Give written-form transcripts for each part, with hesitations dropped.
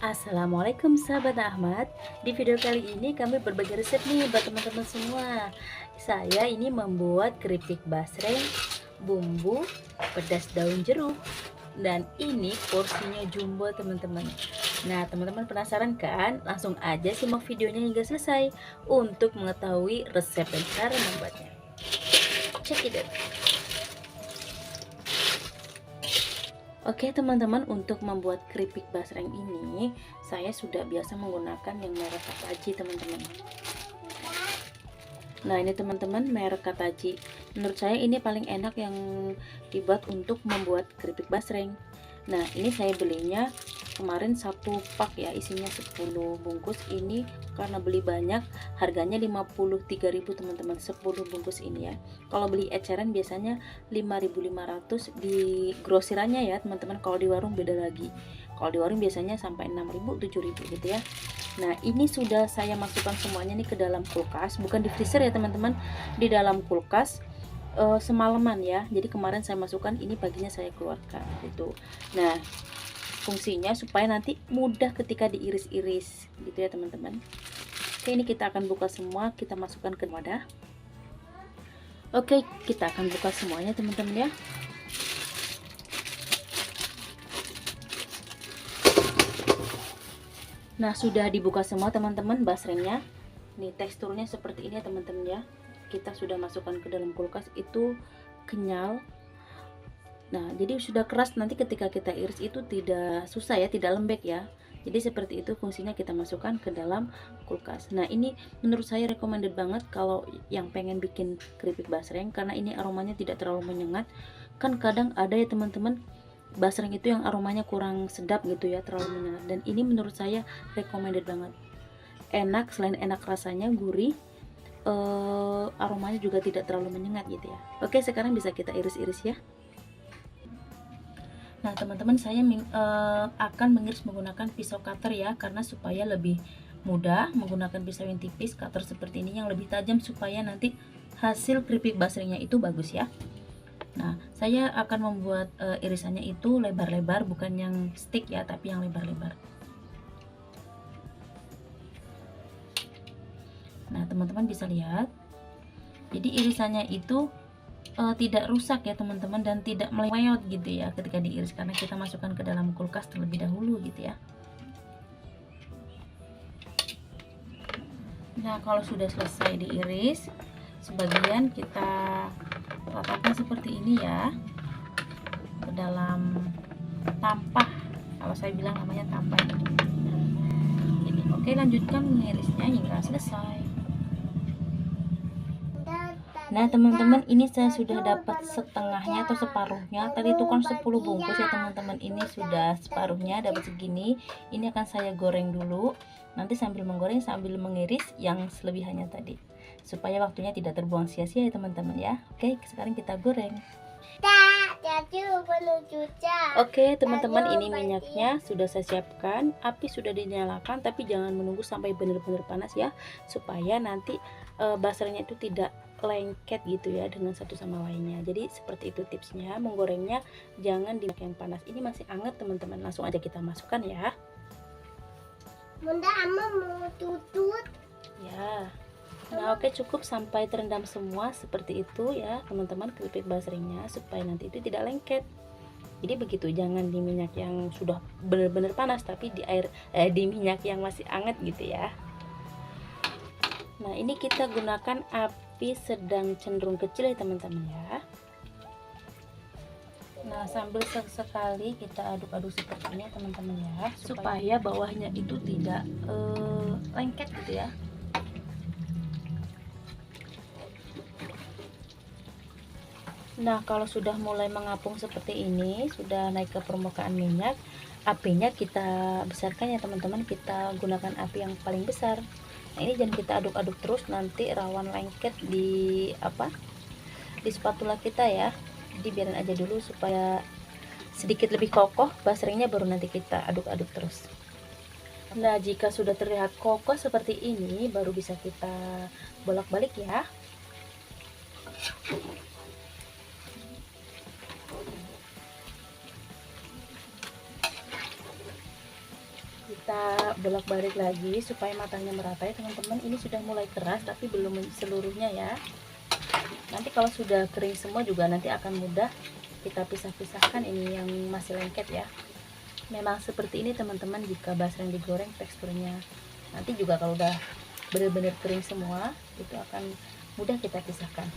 Assalamualaikum sahabat Ahmad. Di video kali ini kami berbagi resep nih buat teman-teman semua. Saya ini membuat keripik basreng bumbu pedas daun jeruk, dan ini porsinya jumbo teman-teman. Nah, teman-teman penasaran kan? Langsung aja simak videonya hingga selesai untuk mengetahui resep dan cara membuatnya. Check it out. Oke teman-teman, untuk membuat keripik basreng ini saya sudah biasa menggunakan yang merek Kataji teman-teman. Nah ini teman-teman, merek Kataji, menurut saya ini paling enak yang dibuat untuk membuat keripik basreng. Nah ini saya belinya kemarin satu pak ya, isinya 10 bungkus. Ini karena beli banyak harganya 53.000 teman-teman, 10 bungkus ini ya. Kalau beli eceran biasanya 5.500 di grosirannya ya teman-teman. Kalau di warung beda lagi, kalau di warung biasanya sampai 6.000 7.000 gitu ya. Nah ini sudah saya masukkan semuanya nih ke dalam kulkas, bukan di freezer ya teman-teman, di dalam kulkas semalaman ya. Jadi kemarin saya masukkan, ini paginya saya keluarkan gitu. Nah fungsinya supaya nanti mudah ketika diiris-iris gitu ya teman-teman. Oke, ini kita akan buka semua, kita masukkan ke wadah. Oke, kita akan buka semuanya teman-teman ya. Nah sudah dibuka semua teman-teman basrengnya. Nih teksturnya seperti ini ya teman-teman ya. Kita sudah masukkan ke dalam kulkas, itu kenyal. Nah jadi sudah keras, nanti ketika kita iris itu tidak susah ya, tidak lembek ya. Jadi seperti itu fungsinya, kita masukkan ke dalam kulkas. Nah ini menurut saya recommended banget kalau yang pengen bikin keripik basreng, karena ini aromanya tidak terlalu menyengat. Kan kadang ada ya teman-teman, basreng itu yang aromanya kurang sedap gitu ya, terlalu menyengat. Dan ini menurut saya recommended banget, enak, selain enak rasanya gurih, aromanya juga tidak terlalu menyengat gitu ya. Oke, sekarang bisa kita iris-iris ya. Nah teman-teman, saya akan mengiris menggunakan pisau cutter ya, karena supaya lebih mudah menggunakan pisau yang tipis, cutter seperti ini yang lebih tajam, supaya nanti hasil keripik basrengnya itu bagus ya. Nah saya akan membuat irisannya itu lebar-lebar, bukan yang stick ya, tapi yang lebar-lebar. Nah teman-teman bisa lihat, jadi irisannya itu tidak rusak ya teman-teman, dan tidak melewat gitu ya ketika diiris, karena kita masukkan ke dalam kulkas terlebih dahulu gitu ya. Nah kalau sudah selesai diiris, sebagian kita letakkan seperti ini ya, ke dalam tampah, kalau saya bilang namanya tampah ini. Oke, lanjutkan mengirisnya hingga selesai. Nah teman-teman, ini saya sudah dapat setengahnya atau separuhnya. Tadi itu kan 10 bungkus ya teman-teman, ini sudah separuhnya, dapat segini. Ini akan saya goreng dulu, nanti sambil menggoreng sambil mengiris yang selebihannya tadi, supaya waktunya tidak terbuang sia-sia ya teman-teman ya. Oke, sekarang kita goreng. Oke teman-teman, ini minyaknya sudah saya siapkan, api sudah dinyalakan, tapi jangan menunggu sampai benar-benar panas ya, supaya nanti basrengnya itu tidak lengket gitu ya dengan satu sama lainnya. Jadi seperti itu tipsnya, menggorengnya jangan di minyak yang panas. Ini masih hangat teman-teman, langsung aja kita masukkan ya. Bunda, ama mau tutut Ya. Nah oke, cukup sampai terendam semua seperti itu ya teman-teman, keripik basrengnya, supaya nanti itu tidak lengket. Jadi begitu, jangan di minyak yang sudah benar-benar panas, tapi di di minyak yang masih hangat gitu ya. Nah ini kita gunakan api sedang cenderung kecil ya teman-teman ya. Nah sambil sekali kita aduk-aduk seperti ini teman-teman ya, supaya bawahnya itu tidak lengket gitu ya. Nah kalau sudah mulai mengapung seperti ini, sudah naik ke permukaan minyak, apinya kita besarkan ya teman-teman, kita gunakan api yang paling besar. Nah ini jangan kita aduk-aduk terus, nanti rawan lengket di di spatula kita ya. Jadi biarin aja dulu supaya sedikit lebih kokoh basrengnya, baru nanti kita aduk-aduk terus. Nah jika sudah terlihat kokoh seperti ini, baru bisa kita bolak-balik ya. Kita bolak-balik lagi supaya matangnya merata ya teman-teman. Ini sudah mulai keras tapi belum seluruhnya ya. Nanti kalau sudah kering semua juga nanti akan mudah kita pisah-pisahkan ini yang masih lengket ya. Memang seperti ini teman-teman, jika basreng digoreng teksturnya. Nanti juga kalau udah benar-benar kering semua itu akan mudah kita pisahkan.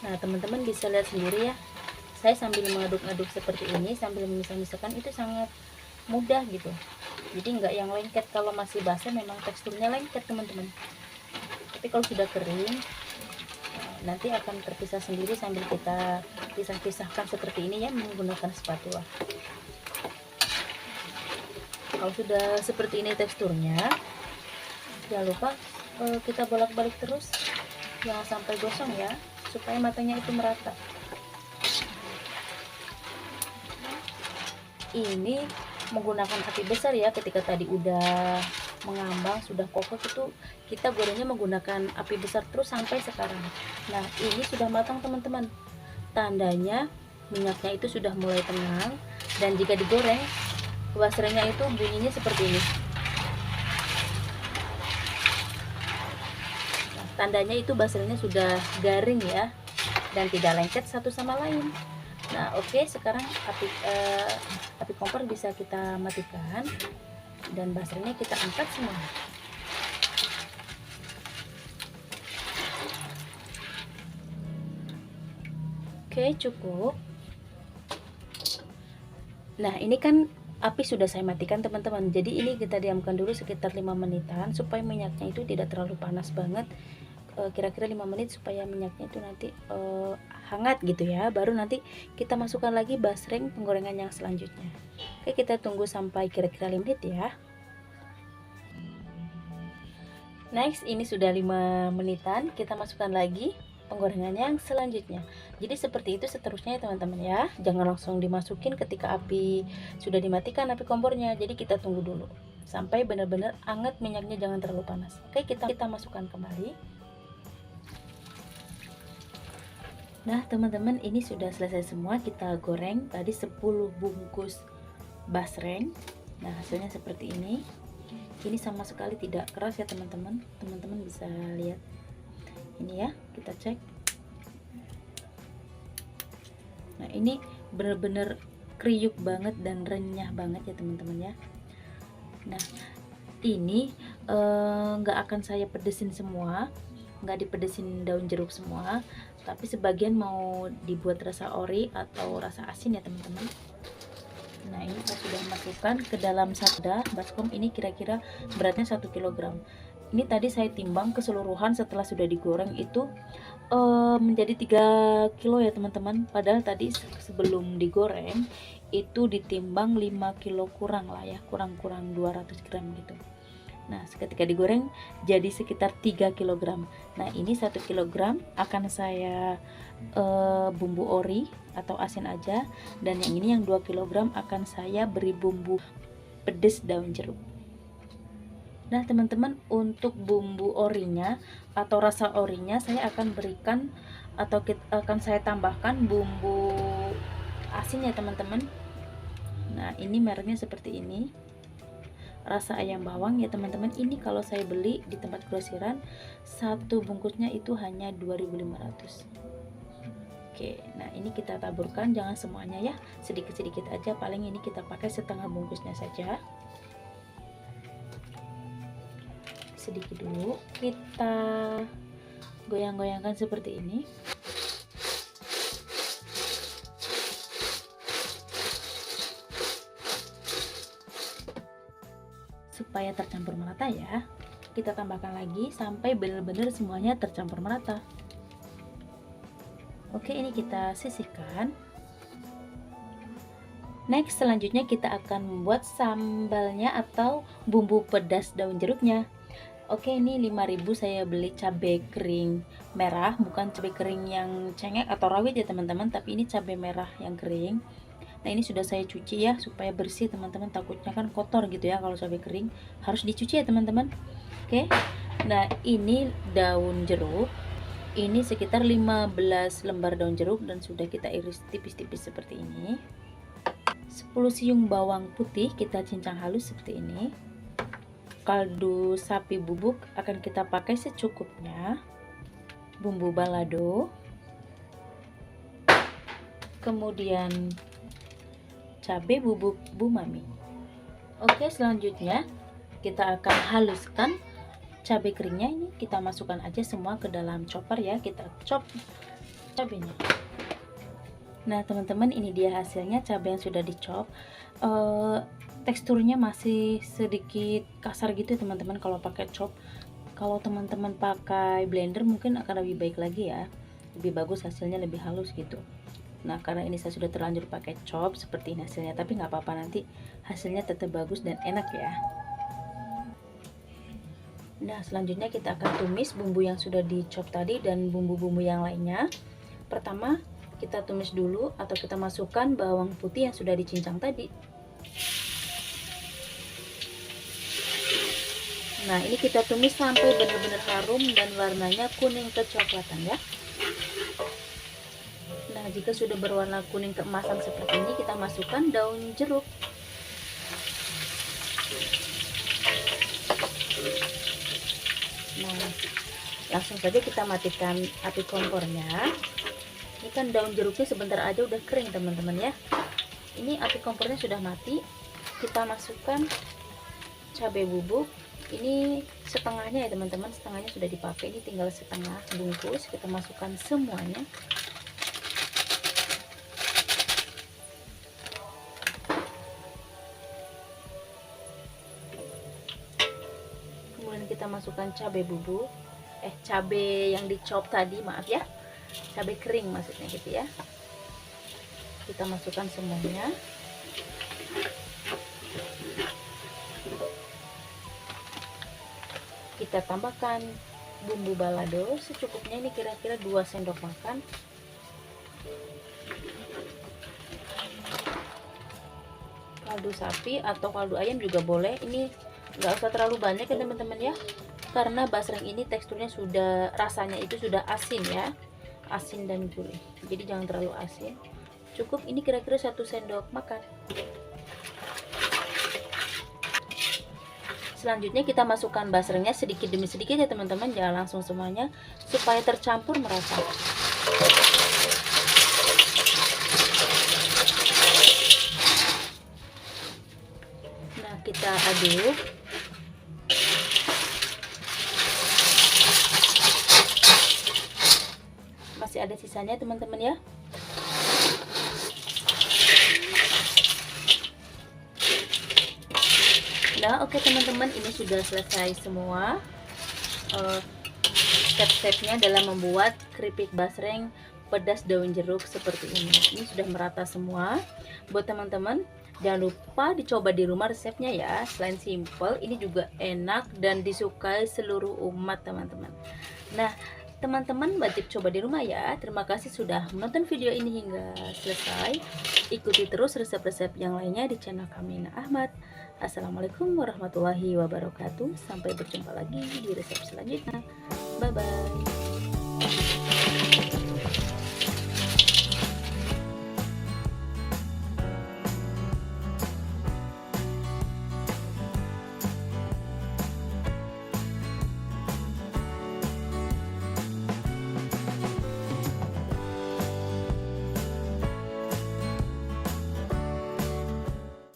Nah teman-teman bisa lihat sendiri ya, saya sambil mengaduk-aduk seperti ini sambil memisah-misahkan itu sangat mudah gitu. Jadi nggak yang lengket. Kalau masih basah memang teksturnya lengket teman-teman, tapi kalau sudah kering nanti akan terpisah sendiri sambil kita pisah-pisahkan seperti ini ya, menggunakan spatula. Kalau sudah seperti ini teksturnya, jangan lupa kita bolak-balik terus, jangan sampai gosong ya, supaya matanya itu merata. Ini menggunakan api besar ya, ketika tadi udah mengambang sudah kokoh itu kita gorengnya menggunakan api besar terus sampai sekarang. Nah ini sudah matang teman-teman, tandanya minyaknya itu sudah mulai tenang, dan jika digoreng basrengnya itu bunyinya seperti ini. Nah, tandanya itu basrengnya sudah garing ya, dan tidak lengket satu sama lain. Nah oke, sekarang api kompor bisa kita matikan dan basrengnya kita angkat semua. Oke cukup. Nah ini kan api sudah saya matikan teman-teman, jadi ini kita diamkan dulu sekitar 5 menitan supaya minyaknya itu tidak terlalu panas banget. Kira-kira 5 menit supaya minyaknya itu nanti hangat gitu ya, baru nanti kita masukkan lagi basreng penggorengan yang selanjutnya. Oke, kita tunggu sampai kira-kira 5 menit ya. Next, ini sudah 5 menitan, kita masukkan lagi penggorengan yang selanjutnya. Jadi seperti itu seterusnya ya teman-teman ya, jangan langsung dimasukin ketika api sudah dimatikan api kompornya. Jadi kita tunggu dulu sampai benar-benar hangat minyaknya, jangan terlalu panas. Oke, kita masukkan kembali. Nah teman-teman, ini sudah selesai semua, kita goreng tadi 10 bungkus basreng. Nah hasilnya seperti ini. Ini sama sekali tidak keras ya teman-teman, teman-teman bisa lihat ini ya, kita cek. Nah ini benar-benar kriuk banget dan renyah banget ya teman-teman ya. Nah ini nggak akan saya pedesin semua, nggak dipedesin daun jeruk semua, tapi sebagian mau dibuat rasa ori atau rasa asin ya teman-teman. Nah ini saya sudah masukkan ke dalam sada baskom. Ini kira-kira beratnya 1 kg. Ini tadi saya timbang keseluruhan setelah sudah digoreng itu menjadi 3 kilo ya teman-teman, padahal tadi sebelum digoreng itu ditimbang 5 kilo kurang lah ya, kurang 200 gram gitu. Nah ketika digoreng jadi sekitar 3 kg. Nah ini 1 kg akan saya bumbu ori atau asin aja, dan yang ini yang 2 kg akan saya beri bumbu pedas daun jeruk. Nah teman-teman, untuk bumbu orinya atau rasa orinya saya akan berikan atau akan saya tambahkan bumbu asin ya teman-teman. Nah ini mereknya seperti ini, rasa ayam bawang ya teman-teman. Ini kalau saya beli di tempat grosiran, satu bungkusnya itu hanya 2.500. Oke, nah ini kita taburkan, jangan semuanya ya, sedikit-sedikit aja, paling ini kita pakai setengah bungkusnya saja. Sedikit dulu, kita goyang-goyangkan seperti ini. Supaya tercampur merata ya. kita tambahkan lagi sampai benar-benar semuanya tercampur merata. Oke, ini kita sisihkan. Next, selanjutnya kita akan membuat sambalnya atau bumbu pedas daun jeruknya. Oke, ini 5.000 saya beli cabai kering merah, bukan cabai kering yang cengek atau rawit ya teman-teman, tapi ini cabai merah yang kering. Nah, ini sudah saya cuci ya supaya bersih teman-teman, takutnya kan kotor gitu ya kalau cabai kering, harus dicuci ya teman-teman. Oke. Nah, ini daun jeruk. Ini sekitar 15 lembar daun jeruk dan sudah kita iris tipis-tipis seperti ini. 10 siung bawang putih kita cincang halus seperti ini. Kaldu sapi bubuk akan kita pakai secukupnya. Bumbu balado. Kemudian cabai bubuk bumami. Oke, selanjutnya kita akan haluskan cabai keringnya. Ini kita masukkan aja semua ke dalam chopper ya, kita chop cabainya. Nah teman-teman, ini dia hasilnya cabai yang sudah dicop. Teksturnya masih sedikit kasar gitu teman-teman kalau pakai chop. Kalau teman-teman pakai blender mungkin akan lebih baik lagi ya, lebih bagus hasilnya, lebih halus gitu. Nah karena ini saya sudah terlanjur pakai chop, seperti ini hasilnya, tapi nggak apa-apa, nanti hasilnya tetap bagus dan enak ya. Nah selanjutnya kita akan tumis bumbu yang sudah dicop tadi dan bumbu-bumbu yang lainnya. Pertama kita tumis dulu atau kita masukkan bawang putih yang sudah dicincang tadi. Nah ini kita tumis sampai benar-benar harum dan warnanya kuning kecoklatan ya. Nah jika sudah berwarna kuning keemasan seperti ini, kita masukkan daun jeruk. Nah langsung saja kita matikan api kompornya. Ini kan daun jeruknya sebentar aja udah kering teman-teman ya. Ini api kompornya sudah mati. Kita masukkan cabai bubuk. Ini setengahnya ya teman-teman, setengahnya sudah dipakai, ini tinggal setengah bungkus. Kita masukkan semuanya. Kemudian kita masukkan cabai bubuk, cabai yang dicop tadi, maaf ya, cabai kering maksudnya gitu ya. Kita masukkan semuanya. Kita tambahkan bumbu balado secukupnya, ini kira-kira 2 sendok makan. Kaldu sapi atau kaldu ayam juga boleh, ini nggak usah terlalu banyak ya teman-teman ya, karena basreng ini teksturnya sudah, rasanya itu sudah asin ya, asin dan gurih, jadi jangan terlalu asin. Cukup ini kira-kira 1 sendok makan. Selanjutnya kita masukkan basrengnya sedikit demi sedikit ya teman-teman, jangan langsung semuanya, supaya tercampur merata. Nah kita aduk. Masih ada sisanya teman-teman ya. Nah oke teman-teman, ini sudah selesai semua step-stepnya dalam membuat keripik basreng pedas daun jeruk seperti ini. Ini sudah merata semua. Buat teman-teman jangan lupa dicoba di rumah resepnya ya. Selain simple, ini juga enak dan disukai seluruh umat teman-teman. Nah teman-teman wajib coba di rumah ya. Terima kasih sudah menonton video ini hingga selesai. Ikuti terus resep-resep yang lainnya di channel kami Nina Ahmad. Assalamualaikum warahmatullahi wabarakatuh. Sampai berjumpa lagi di resep selanjutnya. Bye bye.